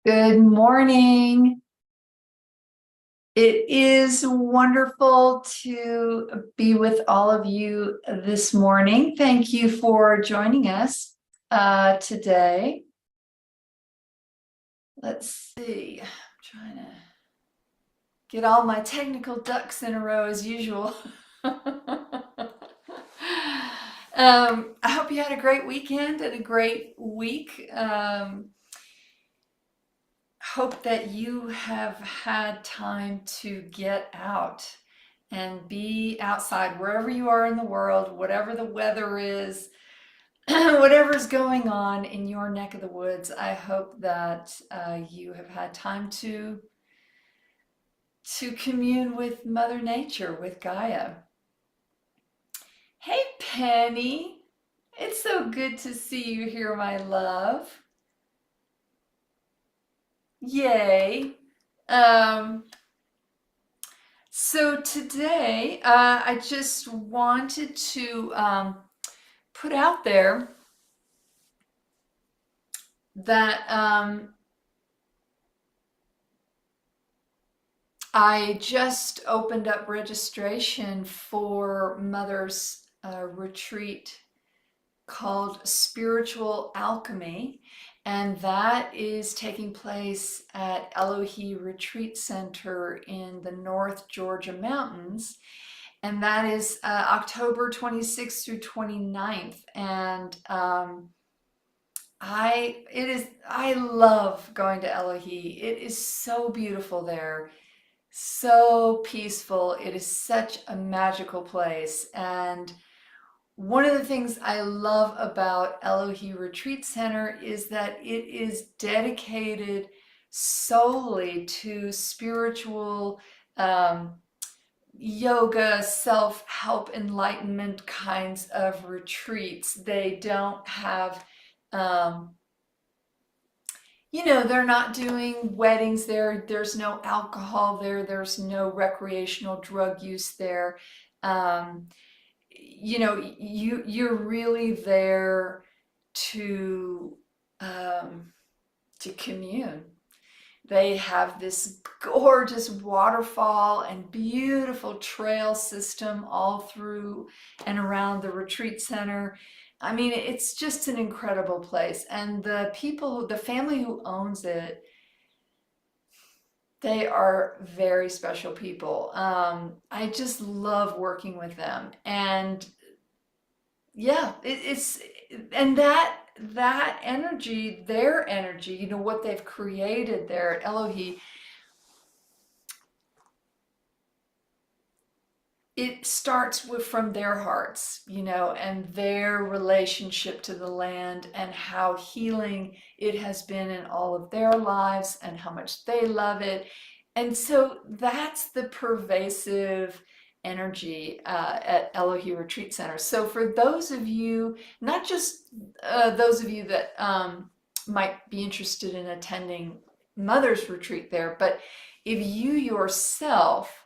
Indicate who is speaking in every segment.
Speaker 1: Good morning. It is wonderful to be with all of you this morning. Thank you for joining us today. Let's see. I'm trying to get all my technical ducks in a row as usual. I hope you had a great weekend and a great week. Hope that you have had time to get out and be outside wherever you are in the world, whatever the weather is, whatever's going on in your neck of the woods. I hope that you have had time to commune with Mother Nature, with Gaia. Hey, Penny. It's so good to see you here, my love. Yay. Um, So today, I just wanted to put out there that I just opened up registration for Mother's retreat called Spiritual Alchemy, and that is taking place at Elohi Retreat Center in the North Georgia Mountains. And that is October 26th through 29th. And I love going to Elohi. It is so beautiful there, so peaceful. It is such a magical place. And one of the things I love about Elohi Retreat Center is that it is dedicated solely to spiritual yoga, self-help, enlightenment kinds of retreats. They don't have, um, they're not doing weddings there. There's no alcohol there. There's no recreational drug use there. Um, you're really there to to commune. They have this gorgeous waterfall and beautiful trail system all through and around the retreat center. I mean, it's just an incredible place. And the family who owns it, they are very special people. I just love working with them. And yeah, and that energy, their energy, what they've created there at Elohi, it starts from their hearts, and their relationship to the land and how healing it has been in all of their lives and how much they love it. And so that's the pervasive energy at Elohi Retreat Center. So for those of you, not just those of you that might be interested in attending Mother's Retreat there, but if you yourself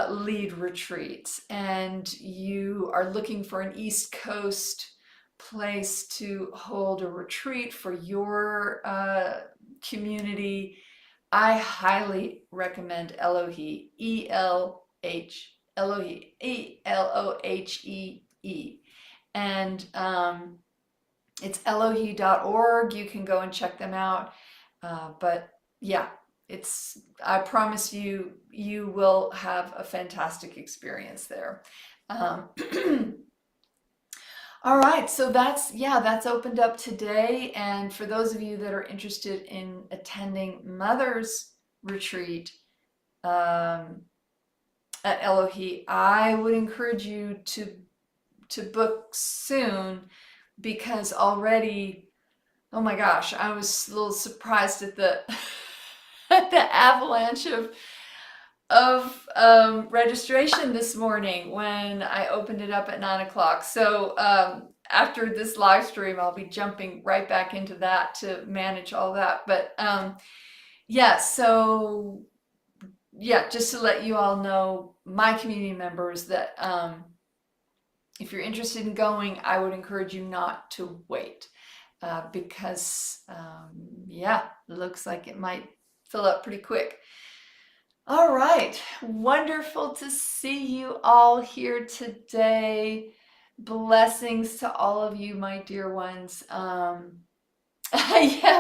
Speaker 1: lead retreats and you are looking for an East Coast place to hold a retreat for your community, I highly recommend Elohi, Elohi, Elohee. And it's elohi.org. You can go and check them out. But yeah, I promise you will have a fantastic experience there. Um, all right, so that's opened up today. And for those of you that are interested in attending Mother's Retreat um, at Elohi, I would encourage you to book soon, because already, oh my gosh, I was a little surprised at the at the avalanche of registration this morning when I opened it up at 9 o'clock. So after this live stream, I'll be jumping right back into that to manage all that. But yeah, so yeah, just to let you all know, my community members, that if you're interested in going, I would encourage you not to wait. because, yeah, looks like it might fill up pretty quick. All right, wonderful to see you all here today. Blessings to all of you, my dear ones. Yeah,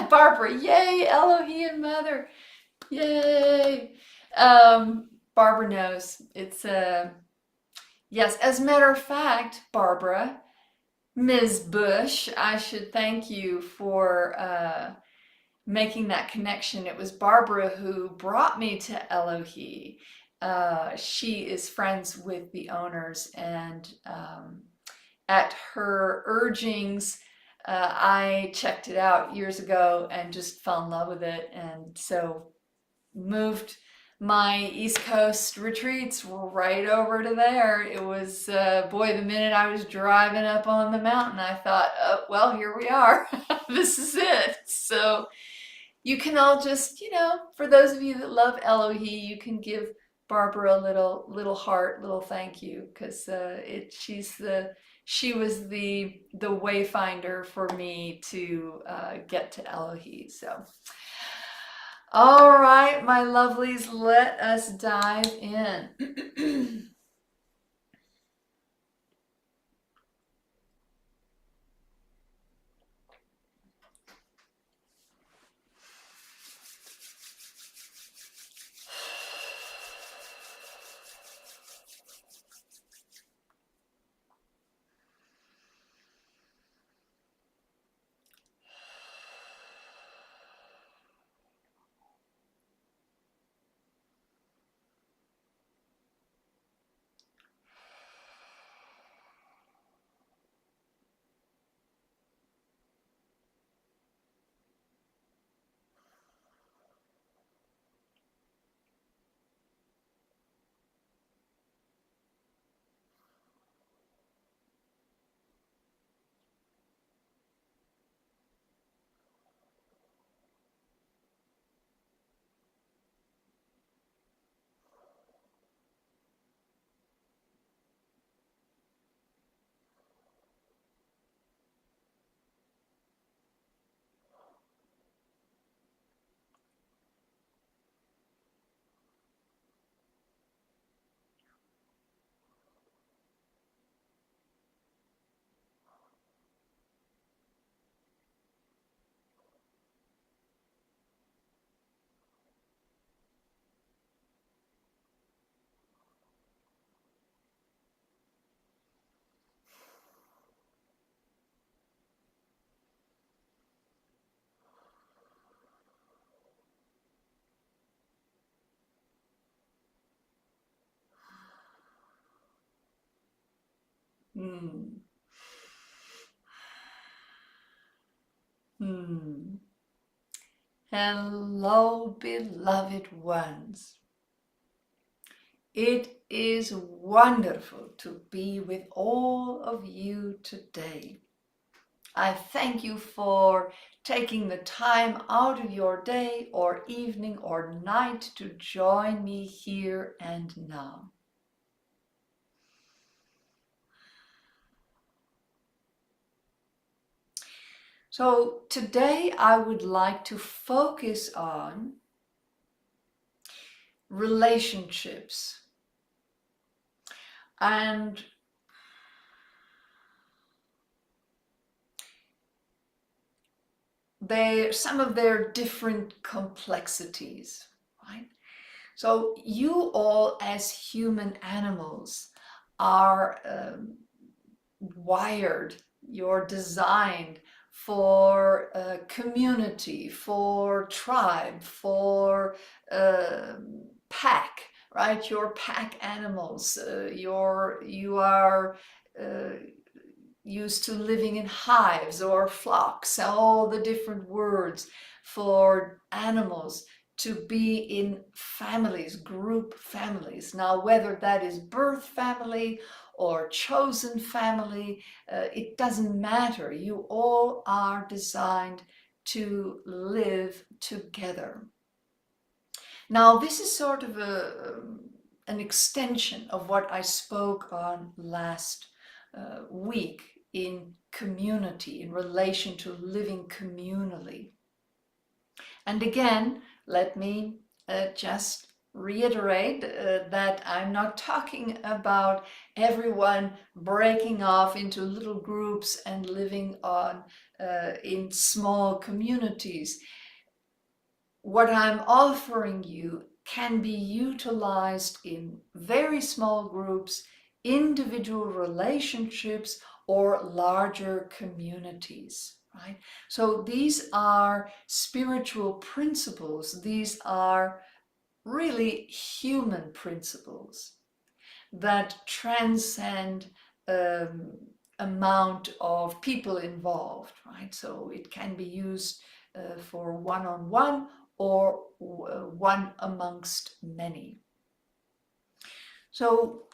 Speaker 1: Barbara, yay, Elohim Mother, yay. Barbara knows it's yes, as a matter of fact, Barbara, Ms. Bush, I should thank you for making that connection. It was Barbara who brought me to Elohi. She is friends with the owners, and at her urgings, I checked it out years ago and just fell in love with it, and so moved my East Coast retreats right over to there. It was, boy, the minute I was driving up on the mountain, I thought, oh, well, here we are. This is it. So you can all just, for those of you that love Elohi, you can give Barbara a little heart, little thank you, because she was the wayfinder for me to get to Elohi. So, all right, my lovelies, let us dive in. Hmm. Hmm. Hello, beloved ones. It is wonderful to be with all of you today. I thank you for taking the time out of your day or evening or night to join me here and now. So today I would like to focus on relationships and some of their different complexities, right? So you all as human animals are wired, you're designed for community, for tribe, for pack, right? You're pack animals. You are used to living in hives or flocks, all the different words for animals to be in families, group families. Now, whether that is birth family or chosen family, it doesn't matter. You all are designed to live together. Now, this is sort of an extension of what I spoke on last week in community, in relation to living communally. And again, let me just reiterate that I'm not talking about everyone breaking off into little groups and living in small communities. What I'm offering you can be utilized in very small groups, individual relationships, or larger communities, right? So these are spiritual principles. These are really human principles that transcend amount of people involved, right? So it can be used for one-on-one or one amongst many. So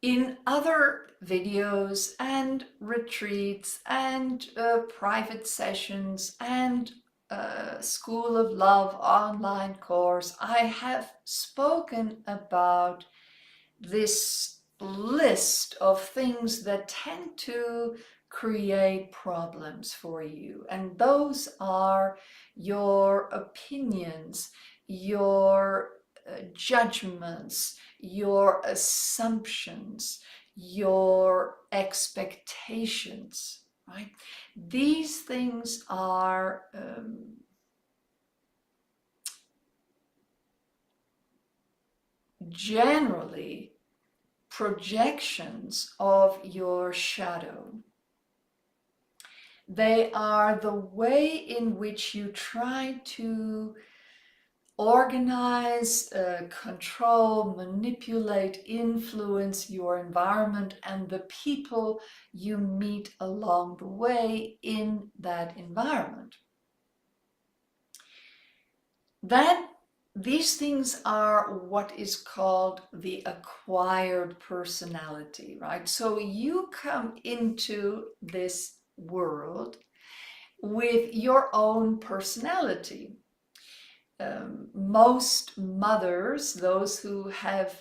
Speaker 1: in other videos and retreats and private sessions and School of Love online course, I have spoken about this list of things that tend to create problems for you. And those are your opinions, your judgments, your assumptions, your expectations, right? These things are generally projections of your shadow. They are the way in which you try to organize, control, manipulate, influence your environment and the people you meet along the way in that environment. These things are what is called the acquired personality, right? So you come into this world with your own personality. Most mothers, those who have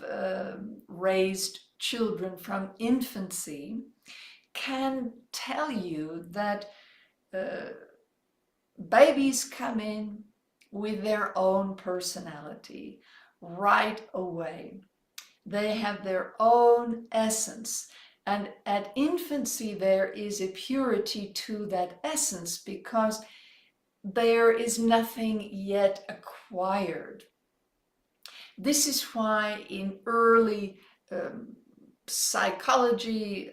Speaker 1: raised children from infancy, can tell you that babies come in with their own personality right away. They have their own essence. And at infancy, there is a purity to that essence because there is nothing yet acquired. This is why in early psychology,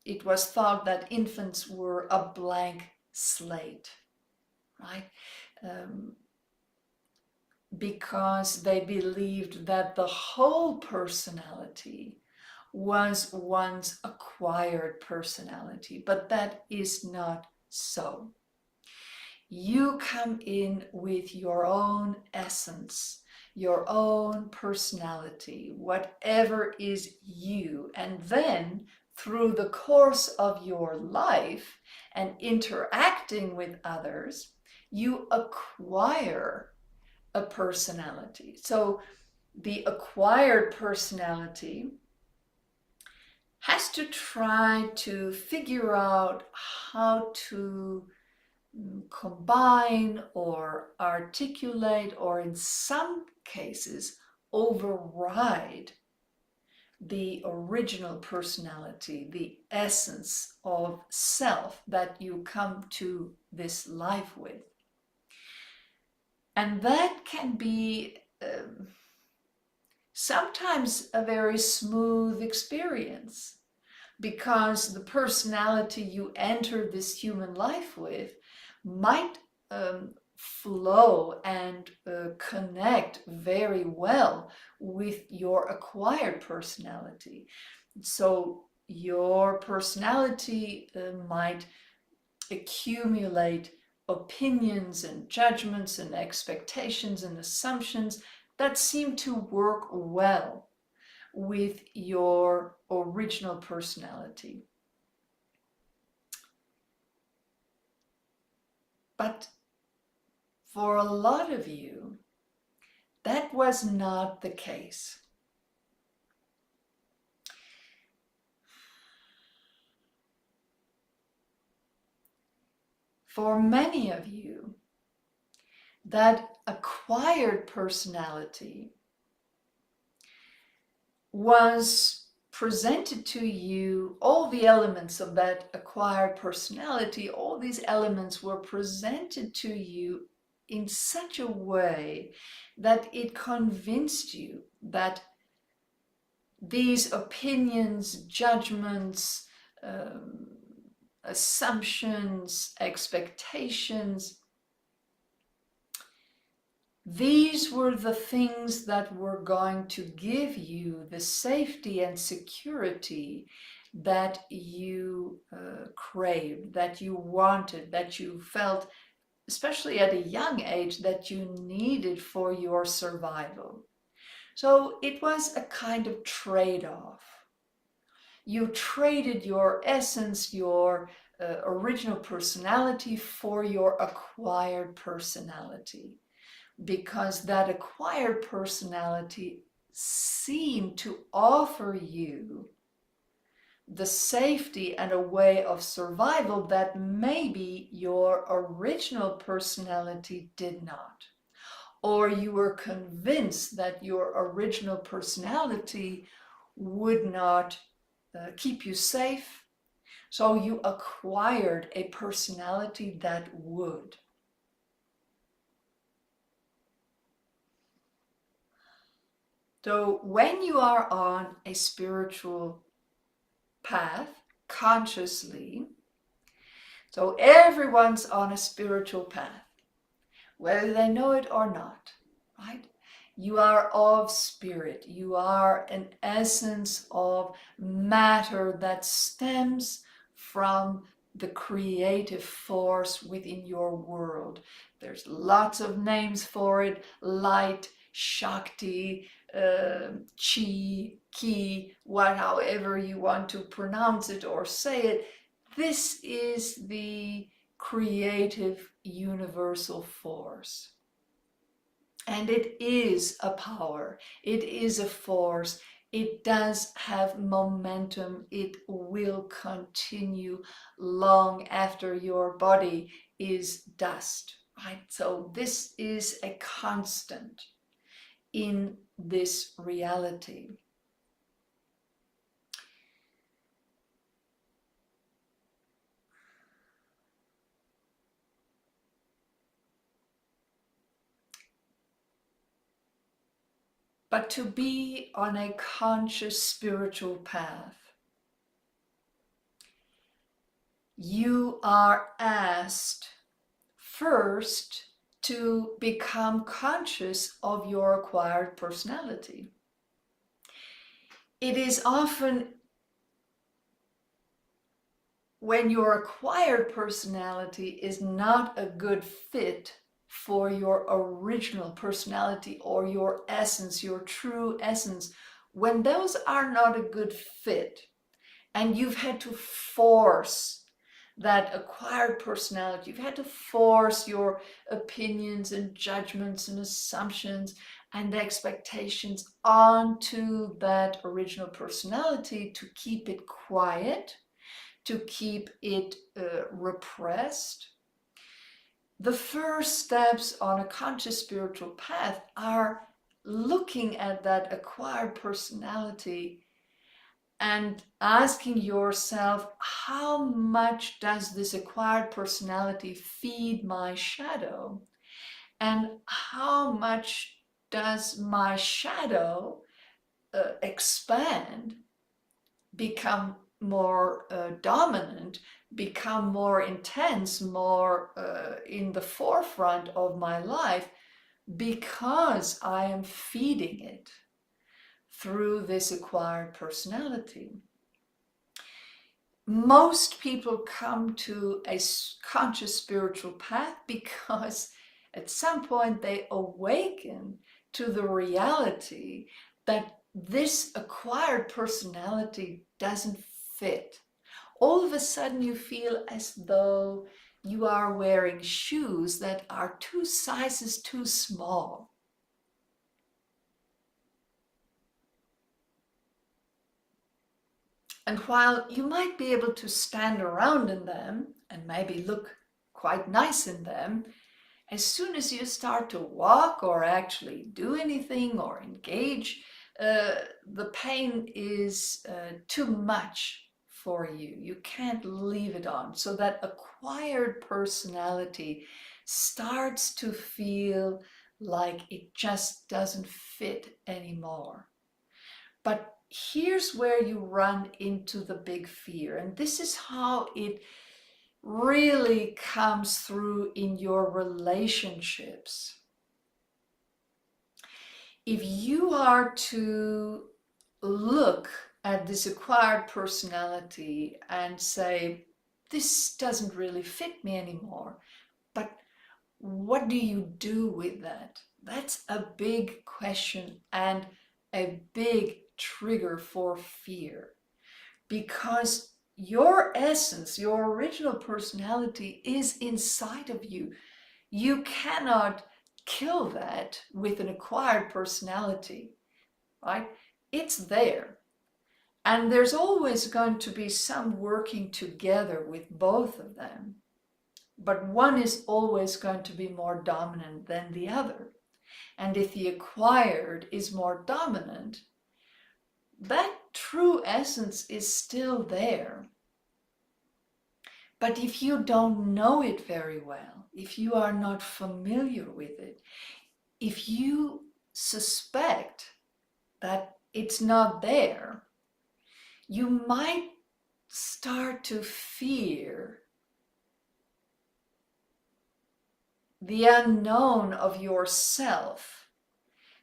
Speaker 1: it was thought that infants were a blank slate, right? Because they believed that the whole personality was one's acquired personality, but that is not so. You come in with your own essence, your own personality, whatever is you, and then through the course of your life and interacting with others, you acquire a personality. So the acquired personality has to try to figure out how to combine or articulate, or in some cases override the original personality, the essence of self that you come to this life with. And that can be sometimes a very smooth experience, because the personality you enter this human life with might flow and connect very well with your acquired personality. So your personality might accumulate opinions and judgments and expectations and assumptions that seem to work well with your original personality. But For a lot of you, that was not the case. For many of you, that acquired personality was presented to you, all the elements of that acquired personality, all these elements were presented to you in such a way that it convinced you that these opinions, judgments, assumptions, expectations, these were the things that were going to give you the safety and security that you craved, that you wanted, that you felt, especially at a young age, that you needed for your survival. So it was a kind of trade-off. You traded your essence, your original personality for your acquired personality, because that acquired personality seemed to offer you the safety and a way of survival that maybe your original personality did not. Or you were convinced that your original personality would not keep you safe, so you acquired a personality that would. So when you are on a spiritual path, consciously, so everyone's on a spiritual path, whether they know it or not, right? You are of spirit. You are an essence of matter that stems from the creative force within your world. There's lots of names for it: light, Shakti, chi, ki, however you want to pronounce it or say it. This is the creative universal force. And it is a power, it is a force, it does have momentum, it will continue long after your body is dust, right? So this is a constant in this reality. But to be on a conscious spiritual path, you are asked first to become conscious of your acquired personality. It is often when your acquired personality is not a good fit for your original personality or your essence, your true essence, when those are not a good fit and you've had to force that acquired personality, you've had to force your opinions and judgments and assumptions and expectations onto that original personality to keep it quiet, to keep it repressed. The first steps on a conscious spiritual path are looking at that acquired personality and asking yourself, how much does this acquired personality feed my shadow? And how much does my shadow expand, become more dominant, become more intense, more in the forefront of my life, because I am feeding it through this acquired personality? Most people come to a conscious spiritual path because at some point they awaken to the reality that this acquired personality doesn't fit. All of a sudden you feel as though you are wearing shoes that are 2 sizes too small. And while you might be able to stand around in them and maybe look quite nice in them, as soon as you start to walk or actually do anything or engage, the pain is too much for you. You can't leave it on. So that acquired personality starts to feel like it just doesn't fit anymore. But here's where you run into the big fear. And this is how it really comes through in your relationships. If you are to look at this acquired personality and say, this doesn't really fit me anymore, but what do you do with that? That's a big question and a big trigger for fear, because your essence, your original personality is inside of you. You cannot kill that with an acquired personality, right? It's there. And there's always going to be some working together with both of them. But one is always going to be more dominant than the other. And if the acquired is more dominant, that true essence is still there. But if you don't know it very well, if you are not familiar with it, if you suspect that it's not there, you might start to fear the unknown of yourself.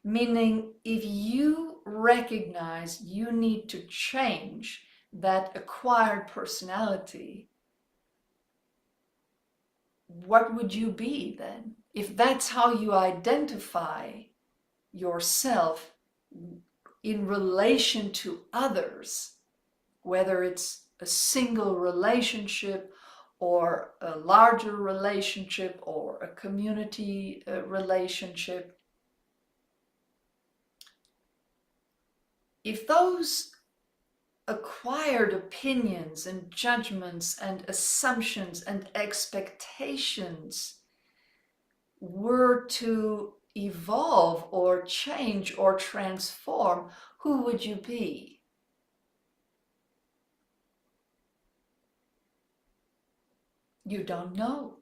Speaker 1: Meaning, if you recognize you need to change that acquired personality, what would you be then? If that's how you identify yourself in relation to others, whether it's a single relationship or a larger relationship or a community relationship, if those acquired opinions and judgments and assumptions and expectations were to evolve or change or transform, who would you be? You don't know.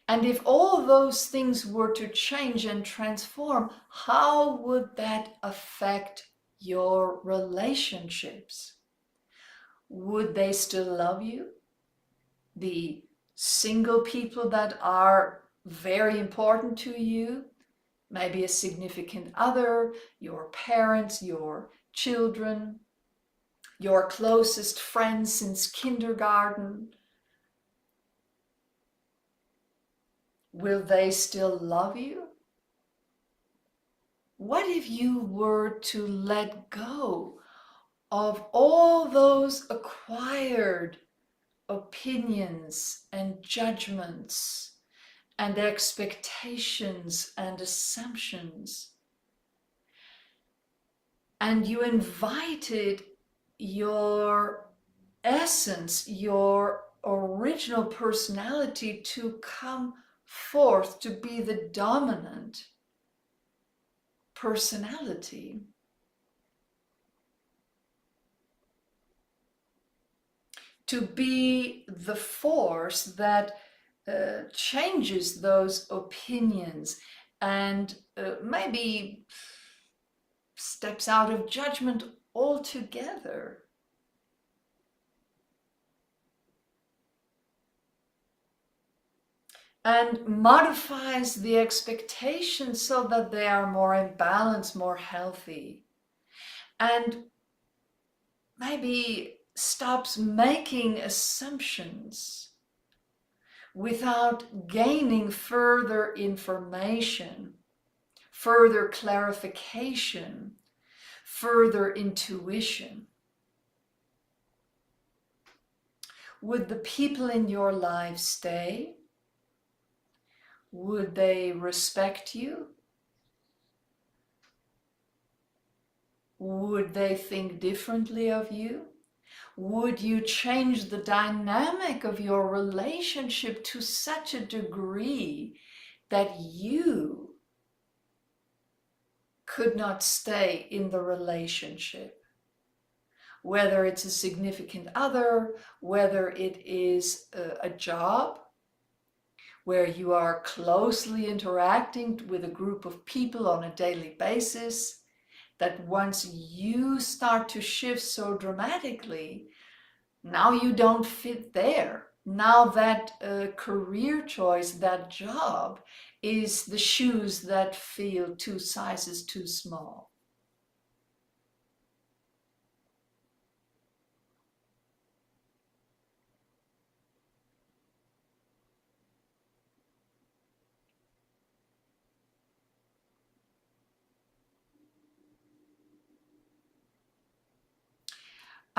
Speaker 1: And if all those things were to change and transform, how would that affect your relationships? Would they still love you? The single people that are very important to you, maybe a significant other, your parents, your children, your closest friends since kindergarten, will they still love you? What if you were to let go of all those acquired opinions and judgments and expectations and assumptions, and you invited your essence, your original personality to come forth, to be the dominant personality? To be the force that changes those opinions and maybe steps out of judgment altogether. And modifies the expectations so that they are more in balance, more healthy. And maybe stops making assumptions without gaining further information, further clarification, further intuition. Would the people in your life stay? Would they respect you? Would they think differently of you? Would you change the dynamic of your relationship to such a degree that you could not stay in the relationship? Whether it's a significant other, whether it is a job where you are closely interacting with a group of people on a daily basis, that once you start to shift so dramatically, now you don't fit there. Now that career choice, that job, is the shoes that feel 2 sizes too small.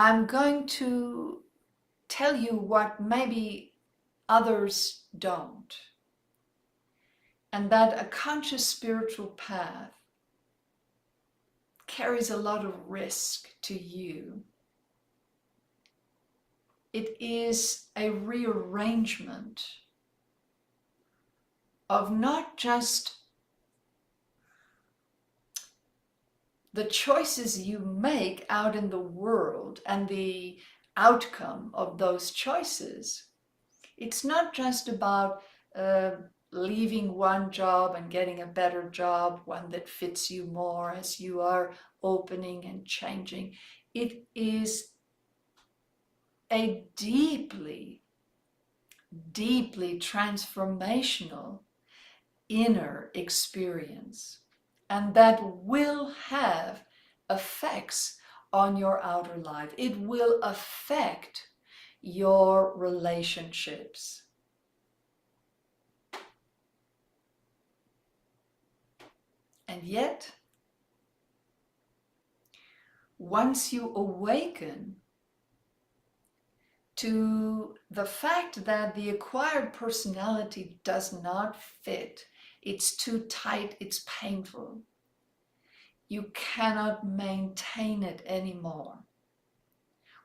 Speaker 1: I'm going to tell you what maybe others don't. And that a conscious spiritual path carries a lot of risk to you. It is a rearrangement of not just the choices you make out in the world and the outcome of those choices. It's not just about leaving one job and getting a better job, one that fits you more as you are opening and changing. It is a deeply, deeply transformational inner experience, and that will have effects on your outer life. It will affect your relationships. And yet, once you awaken to the fact that the acquired personality does not fit, it's too tight, it's painful, you cannot maintain it anymore.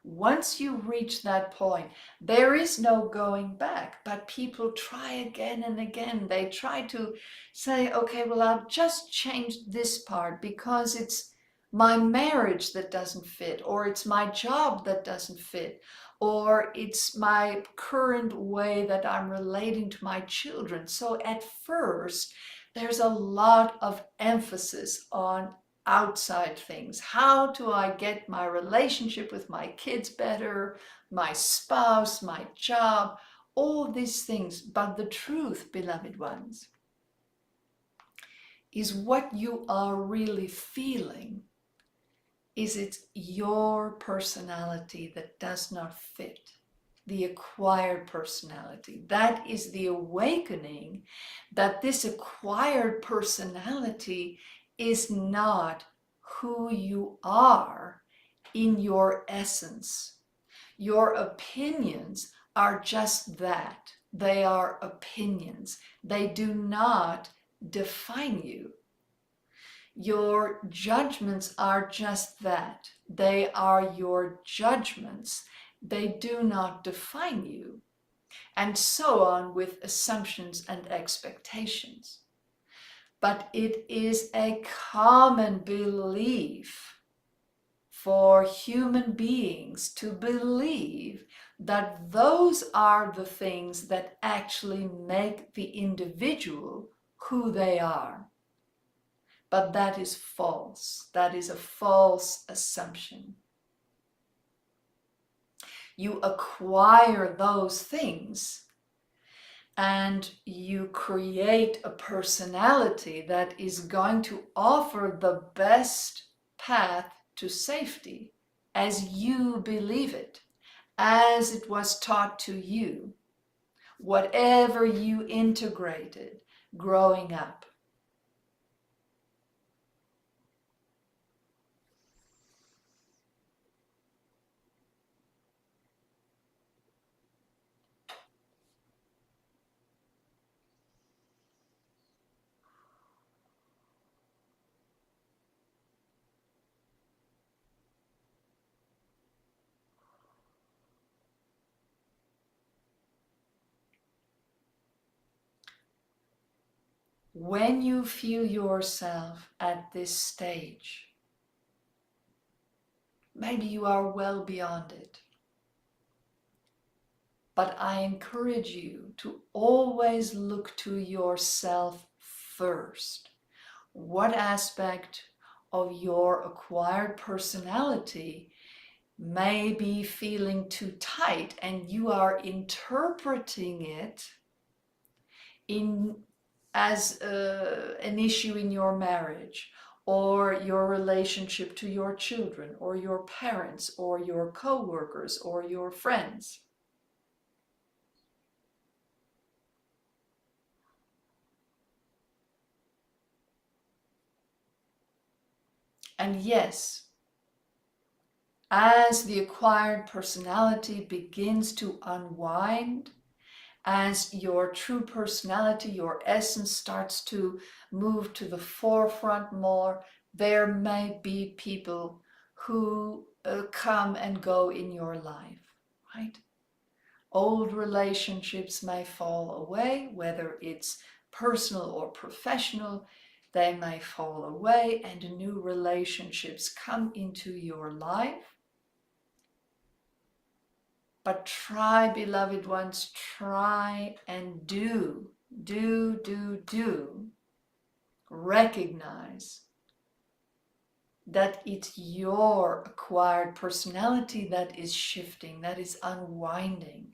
Speaker 1: Once you reach that point, there is no going back, but people try again and again. They try to say, okay, well, I'll just change this part because it's my marriage that doesn't fit, or it's my job that doesn't fit, or it's my current way that I'm relating to my children. So at first, there's a lot of emphasis on outside things. How do I get my relationship with my kids better, my spouse, my job, all these things. But the truth, beloved ones, is what you are really feeling is it's your personality that does not fit. The acquired personality. That is the awakening that this acquired personality is not who you are in your essence. Your opinions are just that. They are opinions. They do not define you. Your judgments are just that. They are your judgments. They do not define you. And so on with assumptions and expectations. But it is a common belief for human beings to believe that those are the things that actually make the individual who they are. But that is false. That is a false assumption. You acquire those things and you create a personality that is going to offer the best path to safety as you believe it, as it was taught to you, whatever you integrated growing up. when you feel yourself at this stage, maybe you are well beyond it. But I encourage you to always look to yourself first. What aspect of your acquired personality may be feeling too tight and you are interpreting it as an issue in your marriage, or your relationship to your children, or your parents, or your co-workers, or your friends. And yes, as the acquired personality begins to unwind, as your true personality, your essence starts to move to the forefront more, there may be people who come and go in your life, right? Old relationships may fall away, whether it's personal or professional, they may fall away and new relationships come into your life. But try, beloved ones, try and do recognize that it's your acquired personality that is shifting, that is unwinding.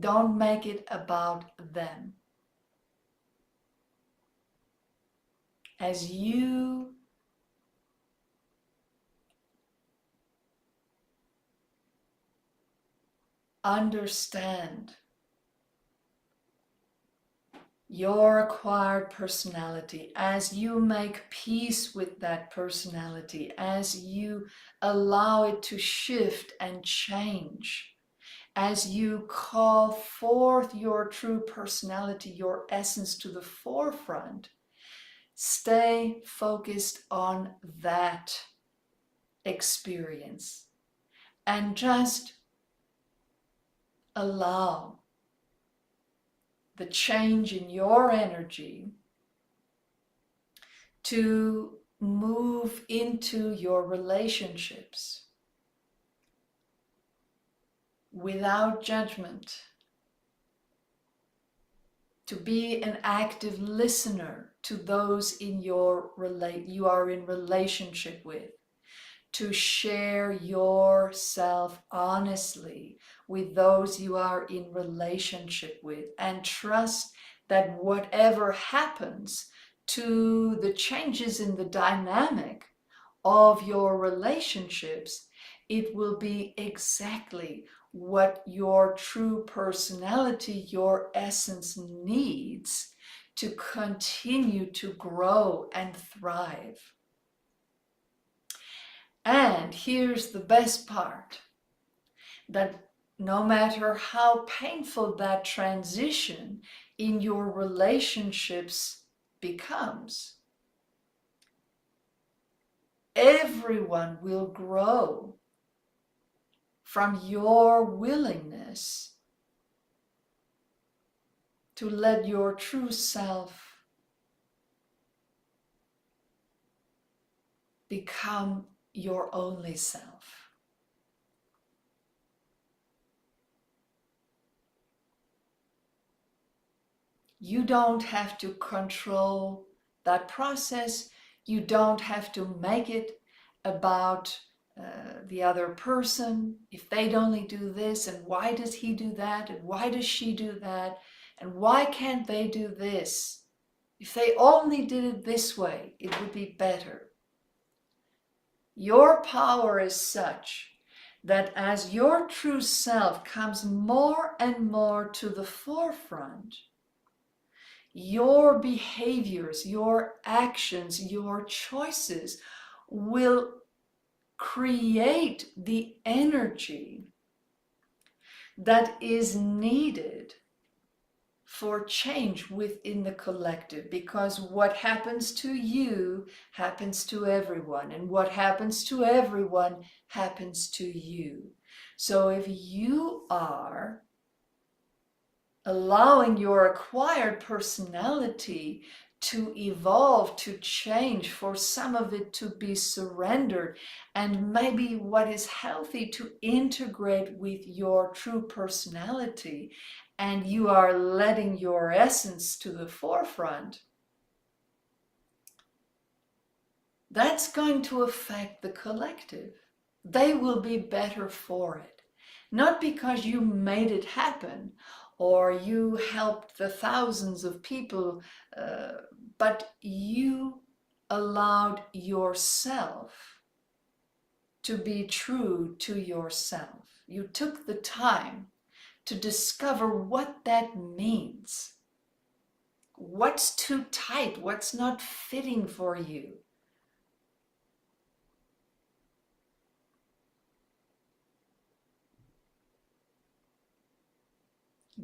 Speaker 1: Don't make it about them. As you understand your acquired personality, as you make peace with that personality, as you allow it to shift and change, as you call forth your true personality, your essence to the forefront, stay focused on that experience and just allow the change in your energy to move into your relationships without judgment, to be an active listener to those you are in relationship with, to share yourself honestly with those you are in relationship with, and trust that whatever happens to the changes in the dynamic of your relationships, it will be exactly what your true personality, your essence needs to continue to grow and thrive. And here's the best part, that no matter how painful that transition in your relationships becomes, everyone will grow from your willingness to let your true self become your only self. You don't have to control that process. You don't have to make it about the other person. If they'd only do this, and why does he do that, and why does she do that, and why can't they do this? If they only did it this way, it would be better. Your power is such that as your true self comes more and more to the forefront, your behaviors, your actions, your choices will create the energy that is needed for change within the collective, because what happens to you happens to everyone, and what happens to everyone happens to you. So if you are allowing your acquired personality to evolve, to change, for some of it to be surrendered, and maybe what is healthy to integrate with your true personality, and you are letting your essence to the forefront, that's going to affect the collective. They will be better for it. Not because you made it happen or you helped the thousands of people, but you allowed yourself to be true to yourself. You took the time to discover what that means. What's too tight? What's not fitting for you?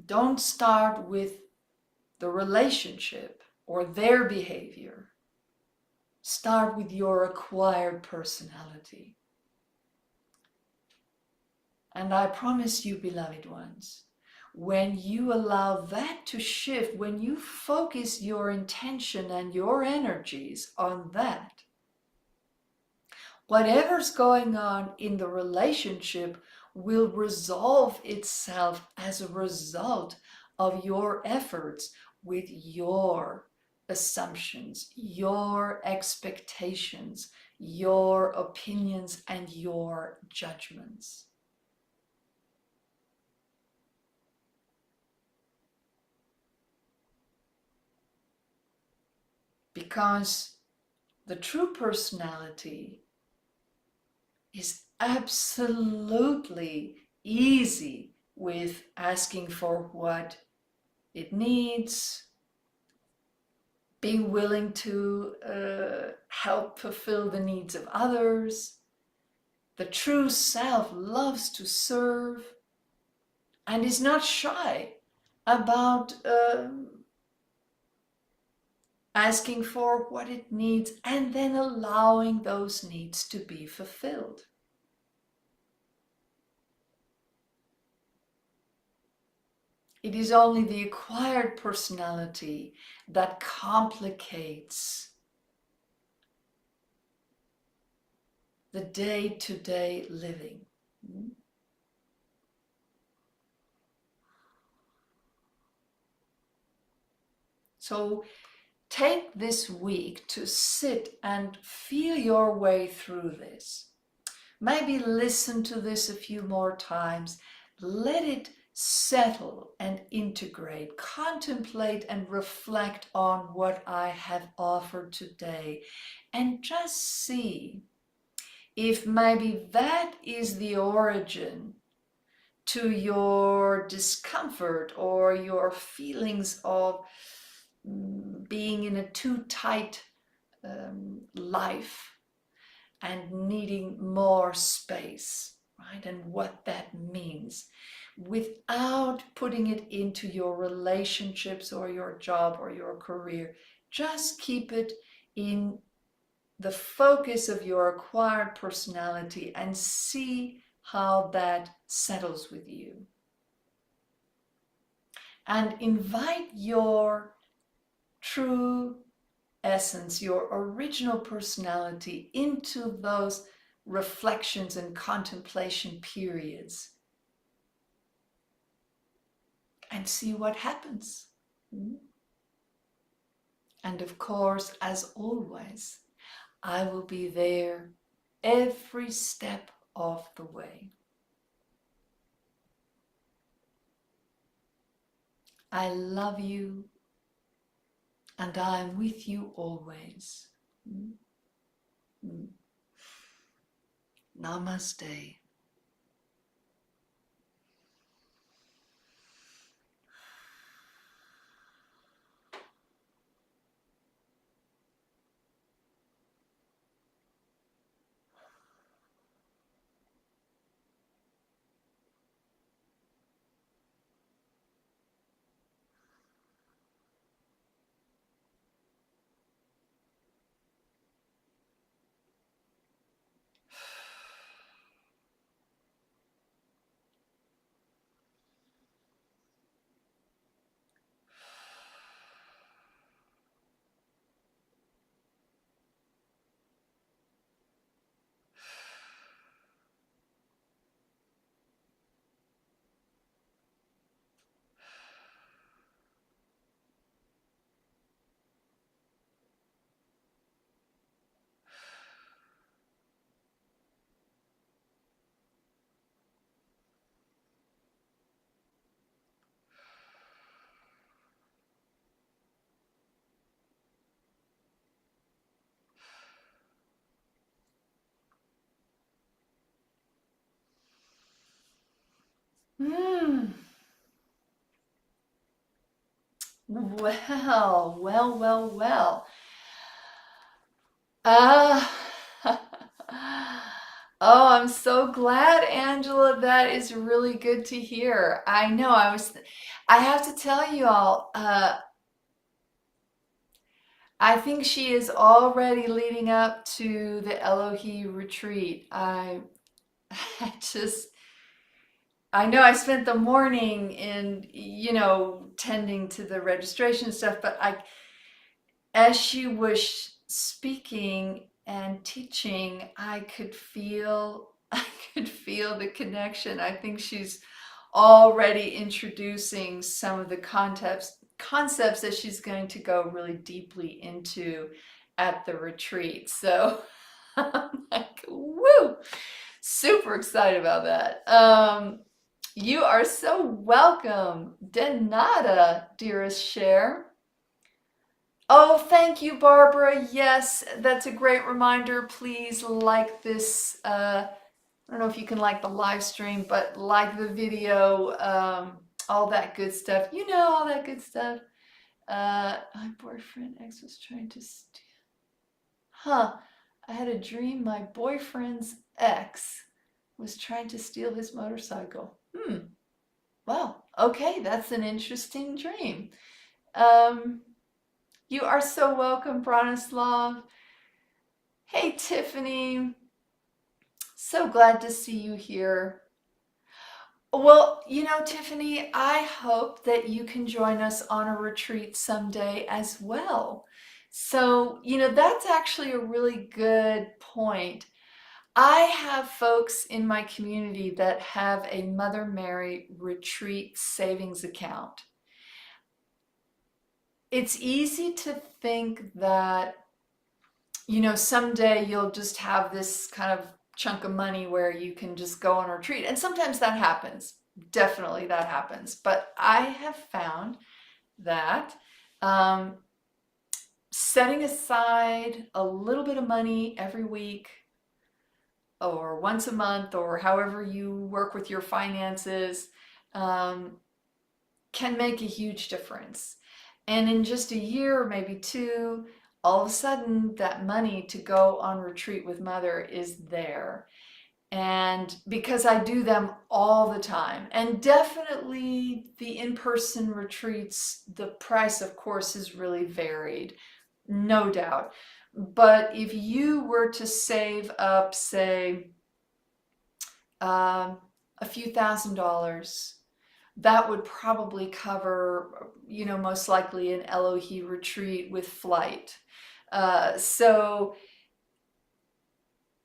Speaker 1: Don't start with the relationship or their behavior. Start with your acquired personality. And I promise you, beloved ones, when you allow that to shift, when you focus your intention and your energies on that, whatever's going on in the relationship will resolve itself as a result of your efforts with your assumptions, your expectations, your opinions, and your judgments. Because the true personality is absolutely easy with asking for what it needs, being willing to help fulfill the needs of others. The true self loves to serve and is not shy about asking for what it needs and then allowing those needs to be fulfilled. It is only the acquired personality that complicates the day-to-day living. So take this week to sit and feel your way through this. Maybe listen to this a few more times. Let it settle and integrate. Contemplate and reflect on what I have offered today. And just see if maybe that is the origin to your discomfort or your feelings of being in a too tight life and needing more space, right? And what that means without putting it into your relationships or your job or your career. Just keep it in the focus of your acquired personality and see how that settles with you. And invite your true essence, your original personality into those reflections and contemplation periods and see what happens. And of course, as always, I will be there every step of the way. I love you and I am with you always. Namaste. Hmm. Well. Uh, oh, I'm so glad, Angela. That is really good to hear. I know I have to tell you all, I think she is already leading up to the Elohi retreat. I just, I know I spent the morning tending to the registration stuff, but as she was speaking and teaching, I could feel I could feel the connection. I think she's already introducing some of the concepts that she's going to go really deeply into at the retreat. So I'm like, woo, super excited about that. You are so welcome, Denada, dearest Cher. Oh, thank you, Barbara. Yes, that's a great reminder. Please like this. I don't know if you can like the live stream, but like the video, all that good stuff. You know, all that good stuff. My boyfriend ex was trying to steal. Huh. I had a dream my boyfriend's ex was trying to steal his motorcycle. Well, okay, that's an interesting dream. Um, you are so welcome, Bronislav. Hey, Tiffany. So glad to see you here. Well, Tiffany, I hope that you can join us on a retreat someday as well. So, that's actually a really good point. I have folks in my community that have a Mother Mary retreat savings account. It's easy to think that, someday you'll just have this kind of chunk of money where you can just go on a retreat. And sometimes that happens. Definitely that happens. But I have found that um, setting aside a little bit of money every week or once a month or however you work with your finances um, can make a huge difference. And in just a year, or maybe two, all of a sudden that money to go on retreat with Mother is there. And because I do them all the time, and definitely the in-person retreats, the price, of course, is really varied, no doubt. But if you were to save up, say, a few $1,000s, that would probably cover, most likely an Elohi retreat with flight. So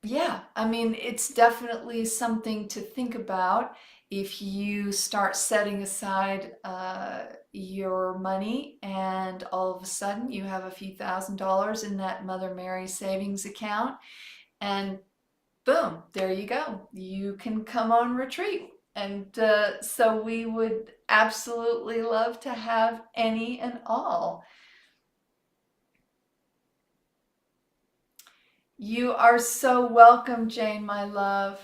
Speaker 1: yeah, I mean, it's definitely something to think about if you start setting aside your money and all of a sudden you have a few $1,000s in that Mother Mary savings account and boom, there you go. You can come on retreat. And so we would absolutely love to have any and all. You are so welcome, Jane, my love.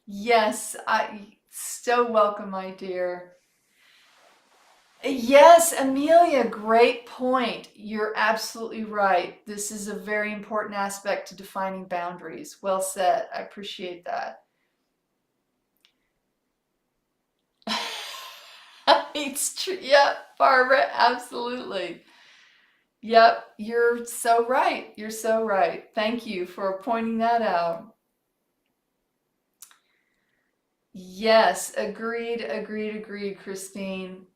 Speaker 1: Yes, I so welcome, my dear. Yes, Amelia, great point. You're absolutely right. This is a very important aspect to defining boundaries. Well said. I appreciate that. It's true. Yep, Barbara, absolutely. Yep, you're so right. You're so right. Thank you for pointing that out. Yes, agreed, Christine.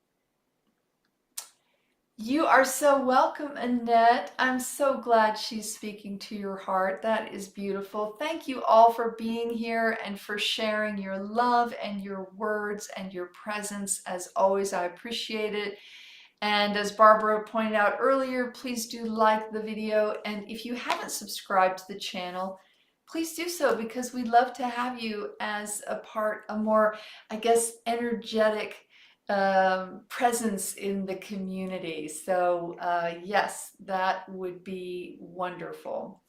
Speaker 1: You are so welcome, Annette. I'm so glad she's speaking to your heart. That is beautiful. Thank you all for being here and for sharing your love and your words and your presence. As always, I appreciate it. And as Barbara pointed out earlier, please do like the video. And if you haven't subscribed to the channel, please do so because we'd love to have you as a more, I guess, energetic presence in the community. So yes, that would be wonderful.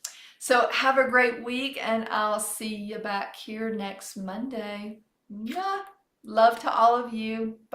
Speaker 1: So have a great week, and I'll see you back here next Monday. Mwah. Love to all of you. Bye.